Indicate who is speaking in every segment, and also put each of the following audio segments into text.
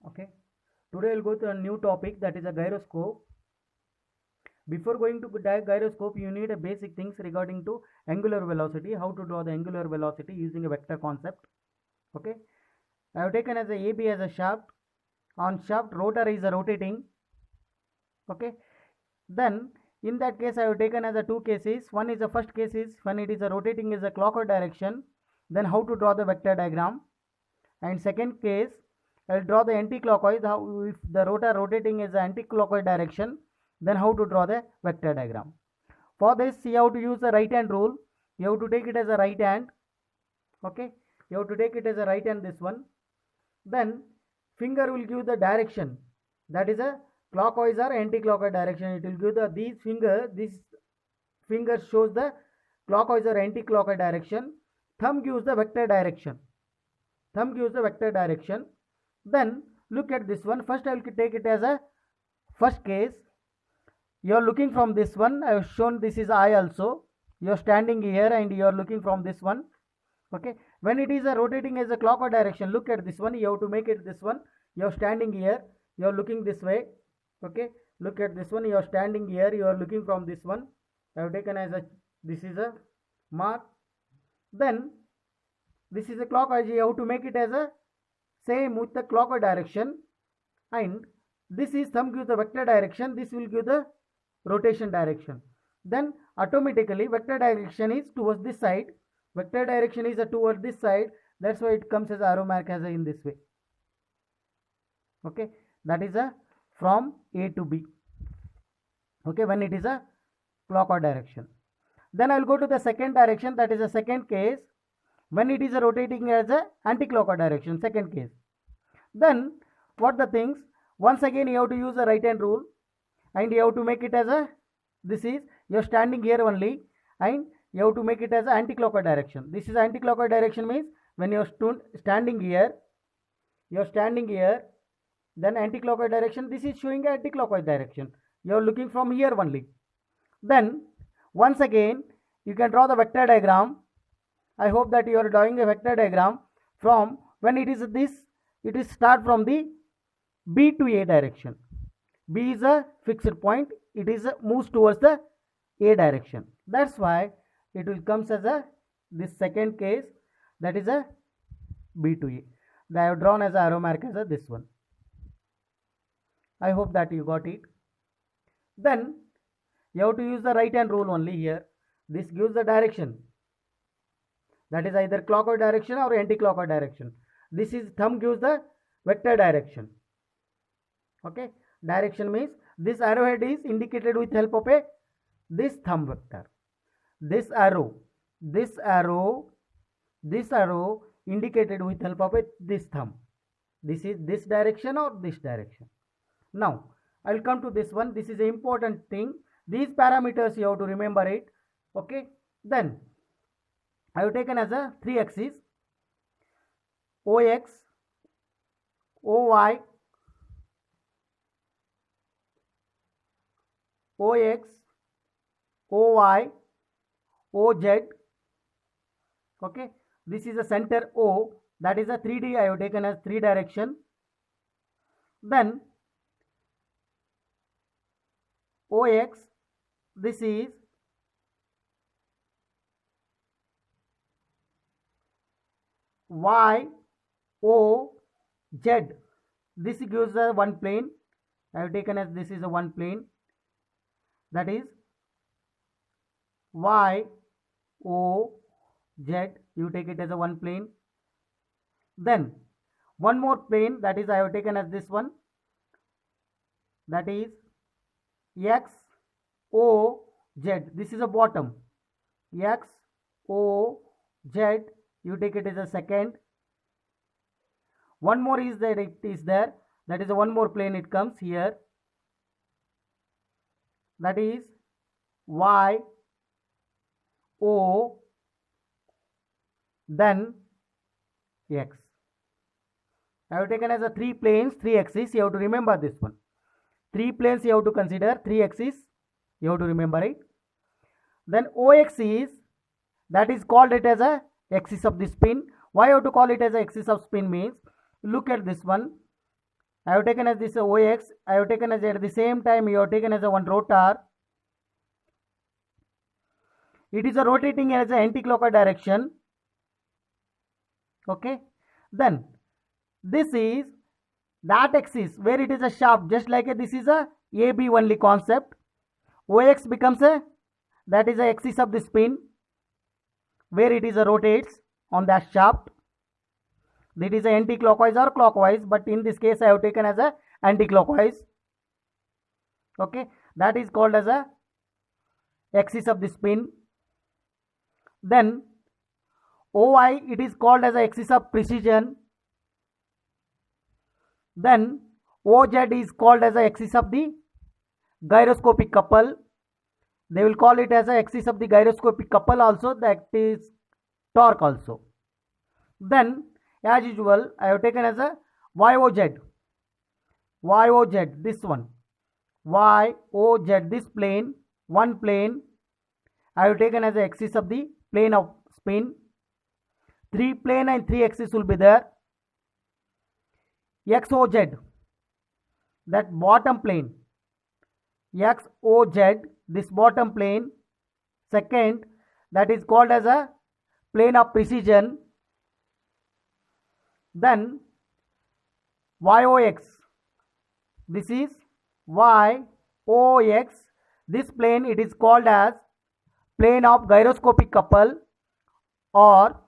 Speaker 1: Okay, today we'll go to a new topic, that is a gyroscope. Before going to gyroscope, you need a basic things regarding to angular velocity, how to draw the angular velocity using a vector concept. Okay, I have taken as a AB as a shaft. On shaft, rotor is a rotating. Okay, then in that case I have taken as a two cases. One is the first case is when it is a rotating is a clockwise direction, then how to draw the vector diagram. And second case, I will draw the anti-clockwise. How, if the rotor rotating is anti-clockwise direction, then how to draw the vector diagram. For this, you have to use the right hand rule. You have to take it as a right hand. Okay, you have to take it as a right hand, this one. Then finger will give the direction, that is a clockwise or anti-clockwise direction. It will give the this finger shows the clockwise or anti-clockwise direction. Thumb gives the vector direction. Then look at this one. First I will take it as a first case. You are looking from this one. I have shown this is I also. You are standing here and you are looking from this one. Okay, when it is a rotating as a clockwise direction, look at this one. You have to make it this one. You are standing here, you are looking this way. Okay, look at this one. You are standing here, you are looking from this one. I have taken as a, this is a mark. Then this is a clockwise. You have to make it as a same with the clockwise direction, and this is thumb gives the vector direction, this will give the rotation direction. Then automatically vector direction is towards this side. Vector direction is towards this side. That's why it comes as arrow mark as in this way. Okay, that is a from A to B. Okay, when it is a clockwise direction. Then I will go to the second direction, that is the second case, when it is a rotating as a anti-clockwise direction, second case. Then what the things, once again you have to use the right hand rule, and you have to make it as a, this is, you are standing here only, and you have to make it as anti-clockwise direction. This is anti-clockwise direction means when you are standing here, then anti-clockwise direction, this is showing anti-clockwise direction. You are looking from here only. Then once again you can draw the vector diagram. I hope that you are drawing a vector diagram from when it is this, it is start from the B to A direction. B is a fixed point, it is moves towards the A direction. That's why it will comes as a this second case, that is a B to A. I have drawn as a arrow mark as a this one. I hope that you got it. Then you have to use the right hand rule only here. This gives the direction, that is either clockwise direction or anti-clockwise direction. This is thumb gives the vector direction. Okay, direction means this arrowhead is indicated with help of a this thumb vector. This arrow indicated with help of a this thumb. This is this direction or this direction. Now I will come to this one. This is an important thing. These parameters you have to remember it. Okay, then I have taken as a 3 axis, OX, OY, OX, OY, OZ. Okay, this is a center O, that is a 3D. I have taken as 3 direction. Then OX, this is Y, O, Z. This gives a one plane. I have taken as this is a one plane, that is Y, O, Z. You take it as a one plane. Then one more plane, that is I have taken as this one, that is X, O, Z. This is a bottom. X, O, Z. You take it as a second. One more is there, it is there, that is a one more plane, it comes here, that is Y, O, then X. I have taken as a 3 planes, 3 axes. You have to remember this one. 3 planes you have to consider, 3 axes you have to remember it. Then OX is, that is called it as a axis of the spin. Why you have to call it as a axis of spin means, look at this one. I have taken as this OX, I have taken as at the same time you have taken as a one rotor. It is a rotating as an anti-clockwise direction. Okay, then this is that axis where it is a shaft, just like this is a AB only concept. OX becomes a, that is the axis of the spin where it is a rotates on that shaft. That is a anti-clockwise or clockwise, but in this case I have taken as a anti-clockwise. Okay, that is called as a axis of the spin. Then OI, it is called as a axis of precision. Then OZ is called as a axis of the gyroscopic couple. They will call it as a axis of the gyroscopic couple also, that is torque also. Then as usual I have taken as a YOZ, this one, YOZ, this plane, one plane I have taken as a axis of the plane of spin. 3 plane and 3 axis will be there. XOZ, that bottom plane, XOZ, this bottom plane, second, that is called as a plane of precision. Then YOX, this is YOX, this plane, it is called as plane of gyroscopic couple or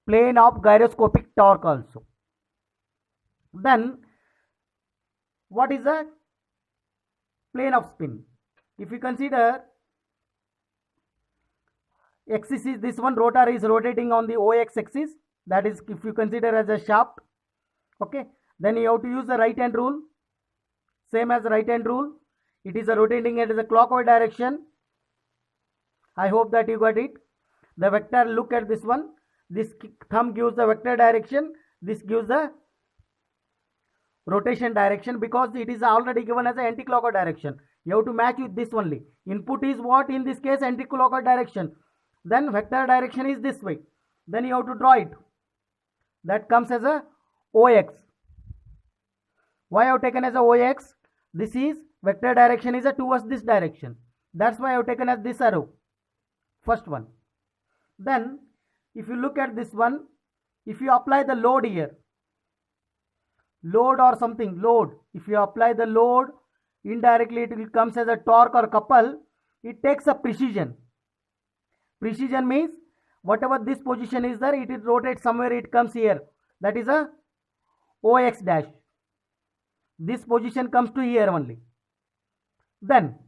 Speaker 1: plane of gyroscopic torque also. Then what is the plane of spin? If you consider axis is this one, rotor is rotating on the OX axis, that is if you consider as a shaft. Okay, then you have to use the right hand rule, same as right hand rule. It is a rotating it is a clockwise direction. I hope that you got it. The vector, look at this one, this thumb gives the vector direction, this gives the rotation direction, because it is already given as an anti-clockwise direction. You have to match with this only. Input is what? In this case anti-clockwise direction. Then vector direction is this way. Then you have to draw it. That comes as a OX. Why I have taken as a OX? This is vector direction is a towards this direction. That's why I have taken as this arrow. First one. Then if you look at this one, if you apply the load here, load or something, load, if you apply the load, indirectly it will comes as a torque or couple. It takes a precision. Precision means whatever this position is there, it rotates somewhere, it comes here. That is a OX dash. This position comes to here only. Then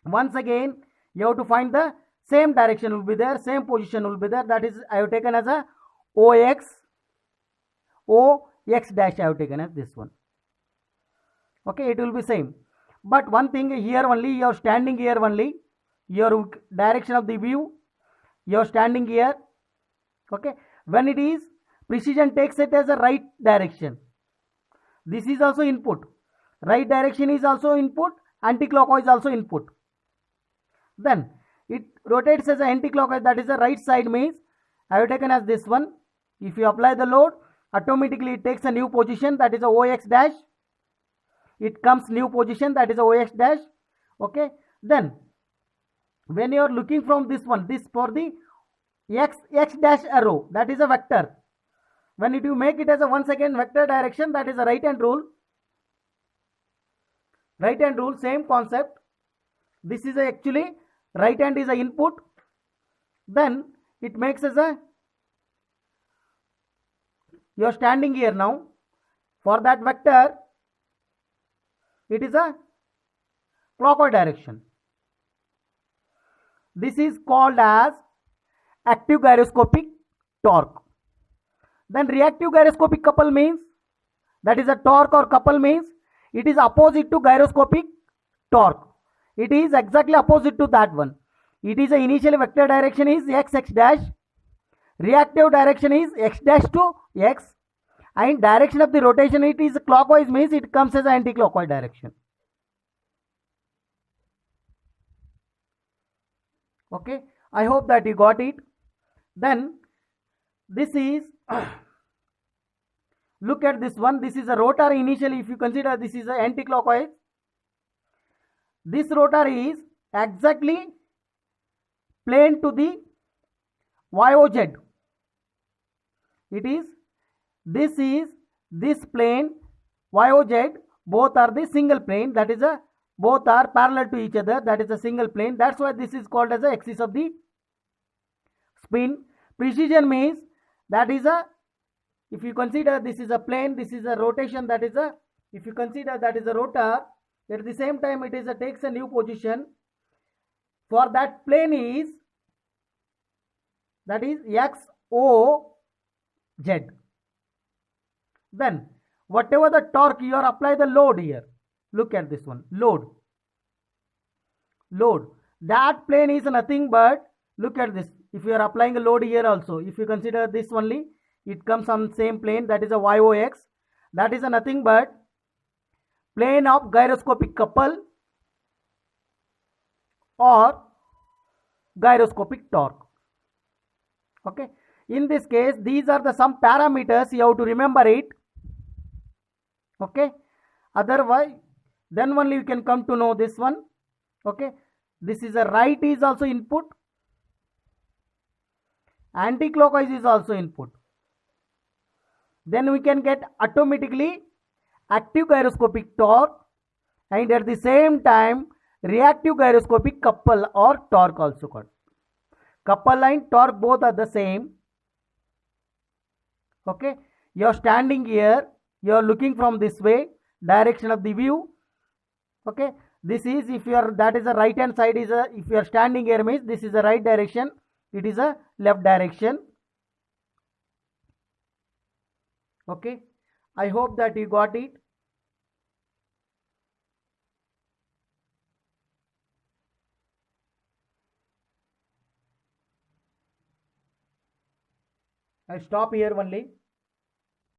Speaker 1: once again you have to find the same direction will be there, same position will be there. That is I have taken as a OX dash I have taken as this one. Okay, it will be same. But one thing here only, you are standing here only, your direction of the view, you are standing here. Okay, when it is precision takes it as a right direction. This is also input. Right direction is also input, anti-clockwise also input. Then it rotates as an anti-clockwise, that is the right side means I have taken as this one. If you apply the load, automatically it takes a new position, that is a OX dash. It comes new position, that is a OX dash. Okay, then when you are looking from this one, this for the X dash arrow, that is a vector. When you make it as a once again vector direction, that is a right hand rule. Right hand rule, same concept. This is actually right hand is a input. Then it makes as a, you are standing here now. For that vector, it is a clockwise direction. This is called as active gyroscopic torque. Then reactive gyroscopic couple means, that is a torque or couple means, it is opposite to gyroscopic torque. It is exactly opposite to that one. It is a initial vector direction is x dash, reactive direction is x dash to x, and direction of the rotation it is clockwise means it comes as anti-clockwise direction. Okay, I hope that you got it. Then this is Look at this one. This is a rotor. Initially, if you consider this is a anti-clockwise, this rotor is exactly plane to the YOZ. It is this plane YOZ. Both are the single plane. That is a both are parallel to each other. That is a single plane. That's why this is called as the axis of the spin. Precision means that is a, if you consider this is a plane, this is a rotation, that is a, if you consider that is a rotor, at the same time it is a takes a new position for that plane is, that is XOZ. Then whatever the torque you are apply the load here, look at this one, load, that plane is nothing but, look at this, if you are applying a load here also, if you consider this only, it comes on same plane, that is a YOX, that is a nothing but plane of gyroscopic couple or gyroscopic torque. Okay, in this case these are the some parameters, you have to remember it. Okay, otherwise then only you can come to know this one. Okay, this is a right is also input, anti-clockwise is also input. Then we can get automatically active gyroscopic torque and at the same time reactive gyroscopic couple or torque also called. Couple and torque both are the same. Okay, you are standing here, you are looking from this way, direction of the view. Okay, this is, if you are, that is the right hand side is a, if you are standing here means this is the right direction, it is a left direction. Okay, I hope that you got it. I'll stop here only.